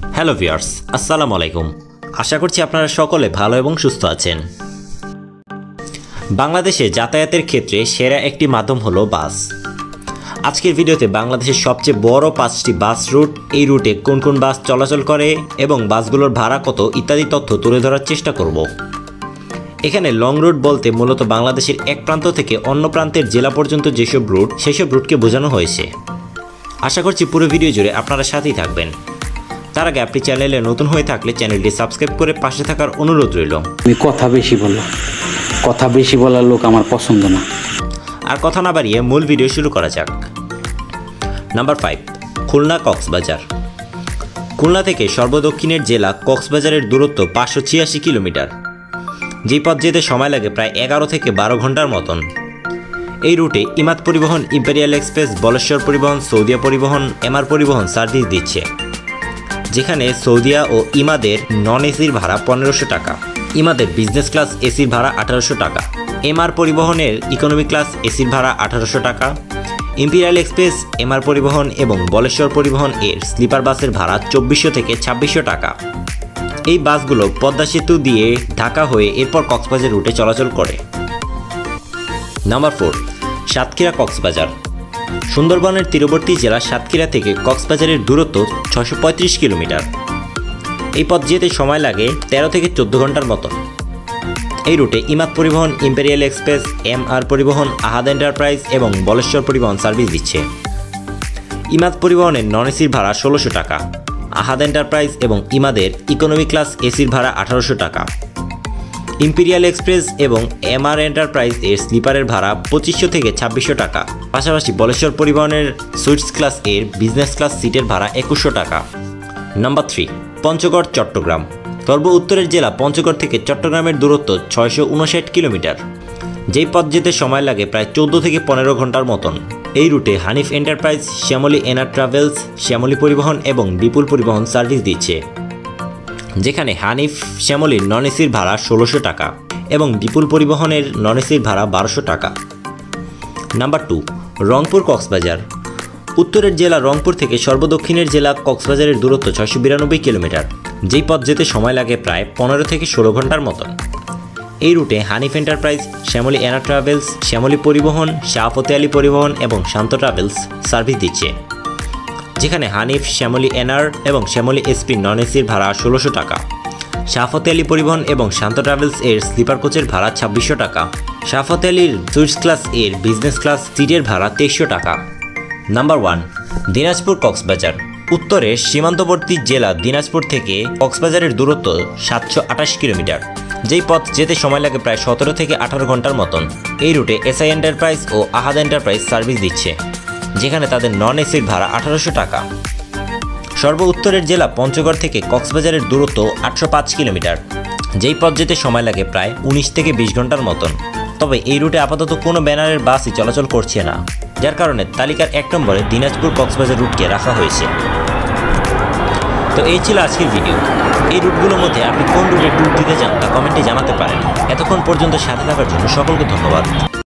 Hello viewers, আসসালামু আলাইকুম। আশা করছি আপনারা সকলে ভালো এবং সুস্থ আছেন। বাংলাদেশে যাতায়াতের ক্ষেত্রে সেরা একটি মাধ্যম হলো বাস। আজকের ভিডিওতে বাংলাদেশের সবচেয়ে বড় 5টি বাস রুট, এই রুটে কোন কোন বাস চলাচল করে এবং বাসগুলোর ভাড়া কত ইত্যাদি তথ্য তুলে ধরার চেষ্টা করব। এখানে লং রুট বলতে মূলত বাংলাদেশের এক প্রান্ত থেকে অন্য প্রান্তের জেলা পর্যন্ত যেসব রুট, সেসব রুটকে বোঝানো হয়েছে। আশা করছি পুরো ভিডিও জুড়ে আপনারা সাথেই থাকবেন। তার আগে আপনি চ্যানেলে নতুন হয়ে থাকলে চ্যানেলটি সাবস্ক্রাইব করে পাশে থাকার অনুরোধ রইল। আমি কথা বেশি বলার লোক আমার পছন্দ না। আর কথা না বাড়িয়ে মূল ভিডিও শুরু করা যাক। নাম্বার 5, খুলনা কক্সবাজার। খুলনা থেকে সর্বদক্ষিণের জেলা কক্সবাজারের দূরত্ব 586 কিলোমিটার। যেই পথ যেতে সময় লাগে প্রায় 11 থেকে 12 ঘন্টার মতন। এই রুটে ইমাদ পরিবহন, ইম্পেরিয়াল এক্সপ্রেস, বলেশ্বর পরিবহন, সৌদিয়া পরিবহন, এমআর পরিবহন সার্ভিস দিচ্ছে। যেখানে সৌদিয়া ও ইমাদের নন এসির ভাড়া 1500 টাকা, ইমাদের বিজনেস ক্লাস এসির ভাড়া 1800 টাকা, এমআর পরিবহনের ইকোনমি ক্লাস এসির ভাড়া 1800 টাকা, ইম্পেরিয়াল এক্সপ্রেস, এমআর পরিবহন এবং বলেশ্বর পরিবহন এর স্লিপার বাসের ভাড়া 2400 থেকে 2600 টাকা। এই বাসগুলো পদ্মা সেতু দিয়ে ঢাকা হয়ে এরপর কক্সবাজার রুটে চলাচল করে। নাম্বার 4, সাতক্ষীরা কক্সবাজার। সুন্দরবনের তীরবর্তী জেলা সাতক্ষীরা থেকে কক্সবাজারের দূরত্ব 635 কিলোমিটার। এই পথ যেতে সময় লাগে 13 থেকে 14 ঘন্টার মতো। এই রুটে ইমাদ পরিবহন, ইম্পেরিয়াল এক্সপ্রেস, এমআর পরিবহন, আহাদ এন্টারপ্রাইজ এবং বলেশ্বর পরিবহন সার্ভিস দিচ্ছে। ইমাদ পরিবহনের নন এসির ভাড়া 1600 টাকা, আহাদ এন্টারপ্রাইজ এবং ইমাদের ইকোনমি ক্লাস এসির ভাড়া 1800 টাকা, ইম্পেরিয়াল এক্সপ্রেস এবং এমআর এন্টারপ্রাইজ এর স্লিপারের ভাড়া 2500 থেকে 2600 টাকা। পাশাপাশি বলেশ্বর পরিবহনের সুইটস ক্লাস এর বিজনেস ক্লাস সিটের ভাড়া 2100 টাকা। নাম্বার 3, পঞ্চগড় চট্টগ্রাম। সর্ব উত্তরের জেলা পঞ্চগড় থেকে চট্টগ্রামের দূরত্ব 659 কিলোমিটার। যেই পথ যেতে সময় লাগে প্রায় 14 থেকে 15 ঘন্টার মতন। এই রুটে হানিফ এন্টারপ্রাইজ, শ্যামলী এনার ট্রাভেলস, শ্যামলী পরিবহন এবং বিপুল পরিবহন সার্ভিস দিচ্ছে। যেখানে হানিফ শ্যামলীর নন এসির ভাড়া 1600 টাকা এবং বিপুল পরিবহনের নন এসির ভাড়া 1200 টাকা। নাম্বার 2, রংপুর কক্সবাজার। উত্তরের জেলা রংপুর থেকে সর্বদক্ষিণের জেলা কক্সবাজারের দূরত্ব 692 কিলোমিটার। যেই পথ যেতে সময় লাগে প্রায় 15 থেকে 16 ঘন্টার মতন। এই রুটে হানিফ এন্টারপ্রাইজ, শ্যামলী এনার ট্রাভেলস, শ্যামলী পরিবহন, শাহ ফতে আলী পরিবহন এবং শান্ত ট্রাভেলস সার্ভিস দিচ্ছে। যেখানে হানিফ, শ্যামলী এনআর এবং শ্যামলী এসপি নন এসির ভাড়া 1600 টাকা, শাহ ফতে আলী পরিবহন এবং শান্ত ট্রাভেলস এর স্লিপার কোচের ভাড়া 2600 টাকা, শাহ ফতে আলীর সুইটস ক্লাস এর বিজনেস ক্লাস সিটের ভাড়া 2300 টাকা। নাম্বার 1, দিনাজপুর কক্সবাজার। উত্তরের সীমান্তবর্তী জেলা দিনাজপুর থেকে কক্সবাজারের দূরত্ব 728 কিলোমিটার। যেই পথ যেতে সময় লাগে প্রায় 17 থেকে 18 ঘন্টার মতন। এই রুটে এসআই এন্টারপ্রাইজ ও আহাদ এন্টারপ্রাইজ সার্ভিস দিচ্ছে। যেখানে তাদের নন এসির ভাড়া 1800 টাকা। সর্ব উত্তরের জেলা পঞ্চগড় থেকে কক্সবাজারের দূরত্ব 805 কিলোমিটার। যেই পথ যেতে সময় লাগে প্রায় 19 থেকে 20 ঘন্টার মতন। তবে এই রুটে আপাতত কোনো ব্যানারের বাসই চলাচল করছে না, যার কারণে তালিকার 1 নম্বরে দিনাজপুর কক্সবাজার রুটকে রাখা হয়েছে। তো এই ছিল আজকের ভিডিও। এই রুটগুলোর মধ্যে আপনি কোন রুটে ট্যুর দিতে চান তা কমেন্টে জানাতে পারেন। এতক্ষণ পর্যন্ত সাথে থাকার জন্য সকলকে ধন্যবাদ।